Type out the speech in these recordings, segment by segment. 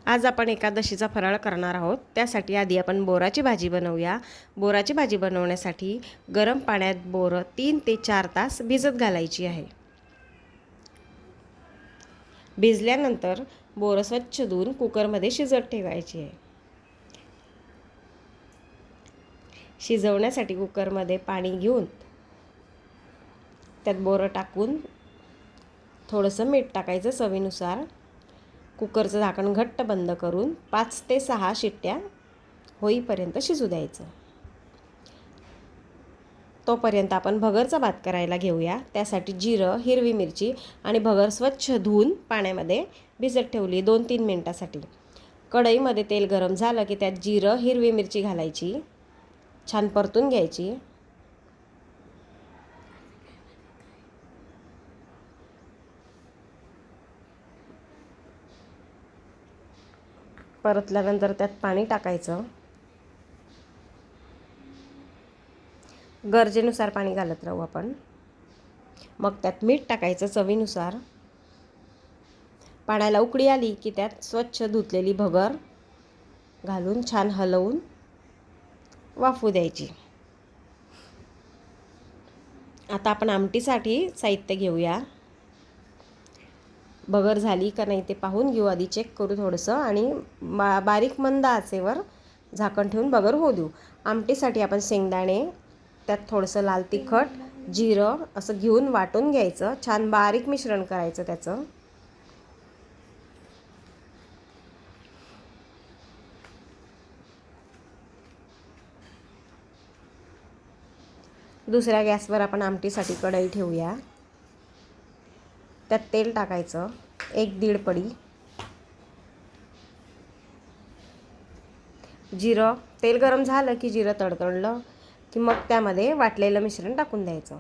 आज आपण एकादशीचा फराळ करणार आहोत। त्यासाठी आधी आपण बोराची भाजी बनवूया। बोराची भाजी बनवण्यासाठी गरम पाण्यात बोरं 3 ते 4 तास भिजत घालायची आहे। भिजल्यानंतर बोरं स्वच्छ धुवून कुकरमध्ये शिजत ठेवायची आहे। शिजवण्यासाठी कुकरमध्ये पाणी घेऊन त्यात बोरं टाकून थोडंसं मीठ टाकायचं चवीनुसार। कुकरचं झाकण घट्ट बंद करून 5 ते 6 शिट्ट्या होईपर्यंत शिजू द्यायचं। तोपर्यंत आपण भगरचा भात करायला घेऊया। त्यासाठी जिरं, हिरवी मिरची आणि भगर स्वच्छ धुवून पाण्यामध्ये भिजत ठेवली 2-3 मिनिटांसाठी। कढईमध्ये तेल गरम झालं की त्यात जिरं, हिरवी मिरची घालायची, छान परतून घ्यायची। परतल्यानंतर त्यात पाणी टाकायचं। गरजेनुसार पाणी घालत राहू आपण। मग त्यात मीठ टाकायचं चवीनुसार। पाण्याला उकळी आली की त्यात स्वच्छ धुतलेली भगर घालून छान हलवून वाफू द्यायची। आता आपण आमटीसाठी साहित्य घेऊया। भगर झाली का नाही ते पाहून घेऊ, आधी चेक करू थोडंसं आणि बारीक मंद आचेवर झाकण ठेवून भगर होऊ देऊ। आमटीसाठी आपण शेंगदाणे, त्यात थोडंसं लाल तिखट, जिरं असं घेऊन वाटून घ्यायचं। छान बारीक मिश्रण करायचं त्याचं। दुसऱ्या गॅसवर आपण आमटीसाठी कढई ठेवूया। त्यात तेल टाकायचं 1-1.5 पडी। जिरं, तेल गरम झालं की जिरं तडतडलं की मग त्यामध्ये वाटलेलं मिश्रण टाकून द्यायचं।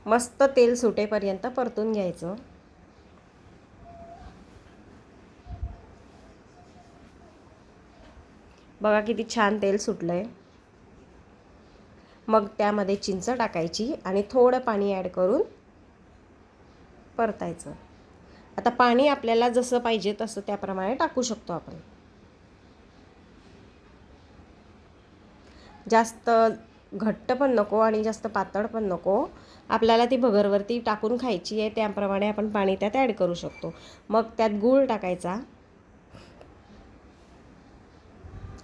मस्त तेल सुटेपर्यंत परतून घ्यायचं। बघा किती छान तेल सुटलंय। मग त्यामध्ये चिंच टाकायची आणि थोडं पाणी ॲड करून परतायचं। आता पाणी आपल्याला जसं पाहिजे तसं त्याप्रमाणे टाकू शकतो आपण। जास्त घट्ट पण नको आणि जास्त पातळ पण नको। आपल्याला ती भगरवरती टाकून खायची आहे, त्याप्रमाणे आपण पाणी त्यात ॲड करू शकतो। मग त्यात गूळ टाकायचा।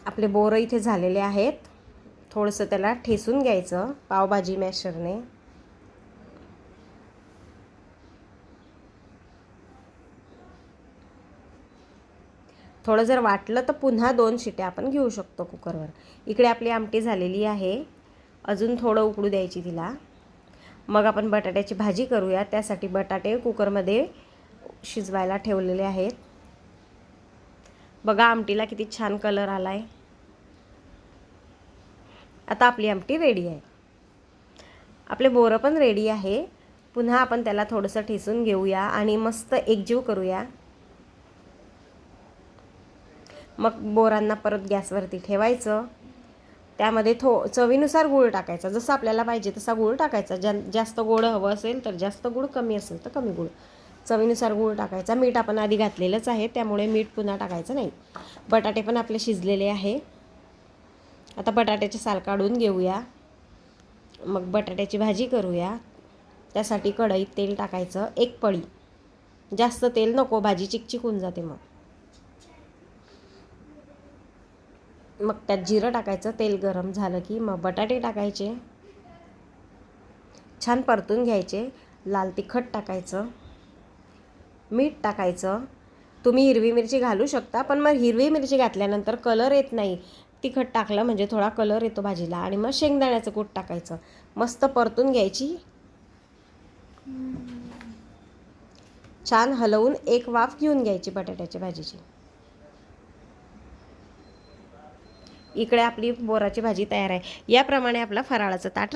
आपले बोरं इथे झालेले आहेत। थोडंसं त्याला ठेसून घ्यायचं पावभाजी मॅशरने। थोडं जर वाटलं तर पुन्हा 2 शिट्ट्या आपण घेऊ शकतो कुकरवर। इकडे आपली आमटी झालेली आहे, अजून थोडं उकळू द्यायची तिला। मग आपण बटाट्याची भाजी करूया। त्यासाठी बटाटे कुकरमध्ये शिजवायला ठेवलेले आहेत। बघा आमटीला किती छान कलर आलाय। आता आपली आमटी रेडी आहे। आपले बोरं पण रेडी आहे। पुन्हा आपण त्याला थोडंसं ठेसून घेऊया आणि मस्त एकजीव करूया। मग बोरांना परत गॅसवरती ठेवायचं। त्यामध्ये चवीनुसार गूळ टाकायचा, जसं आपल्याला पाहिजे तसा गूळ टाकायचा। जास्त गोड हवं असेल तर जास्त गूळ, कमी असेल तर कमी गूळ। चवीनुसार गूळ टाकायचा। मीठ आपण आधी घातलेलंच आहे, त्यामुळे मीठ पुन्हा टाकायचं नाही। बटाटे पण आपले शिजलेले आहे। आता बटाट्याचे साल काढून घेऊया। मग बटाट्याची भाजी करूया। त्यासाठी कढईत तेल टाकायचं 1 पडी। जास्त तेल नको, भाजी चिकचिक होऊन जाते मग त्यात जिरं टाकायचं। तेल गरम झालं की मग बटाटे टाकायचे, छान परतून घ्यायचे। लाल तिखट टाकायचं, मीठ टाकायचं। तुम्ही हिरवी मिरची घालू शकता, पण मग हिरवी मिरची घातल्यानंतर कलर येत नाही। तिखट टाकलं म्हणजे थोडा कलर येतो भाजीला। आणि मग शेंगदाण्याचं कूट टाकायचं, मस्त परतून घ्यायची। छान हलवून एक वाफ घेऊन घ्यायची बटाट्याच्या भाजीची। इकडे आपली बोराची भाजी तयार आहे। याप्रमाणे आपला फराळाचं ताट